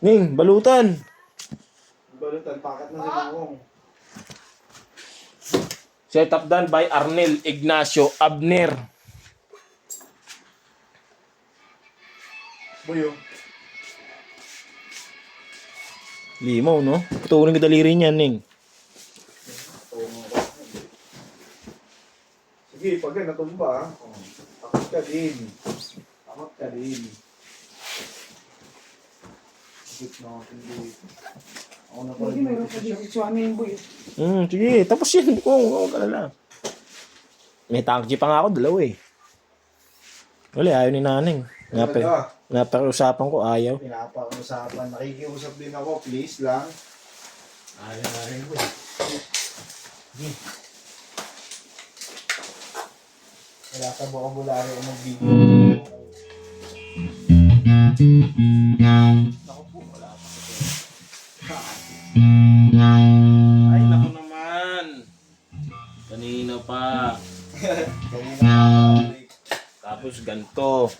Ning, balutan. Balutan, pakat na si Bungong. Set up done by Arnel Ignacio Abner. Buyo. Limaw, no? Patuloy ng daliri niyan, Ning. Sige, pag yan natumba, takot ka din. Takot ka din. Sige natin dito. Ako na pala. Hindi, meron pa dito sa amin, boy. Sige. Tapos yan. Huwag alala. May tangki pa nga ako, dalawa eh. Wala, ayaw ni Naneng. Napakiusapan ko, ayaw. Pinapag-usapan. Nakikiusap din ako, please lang. Ayaw na rin ko. Wala ka vocabulary o mag-video. Ako po, wala pa. Ay, naku naman. Kanina pa. Kanina ka. Tapos ganito.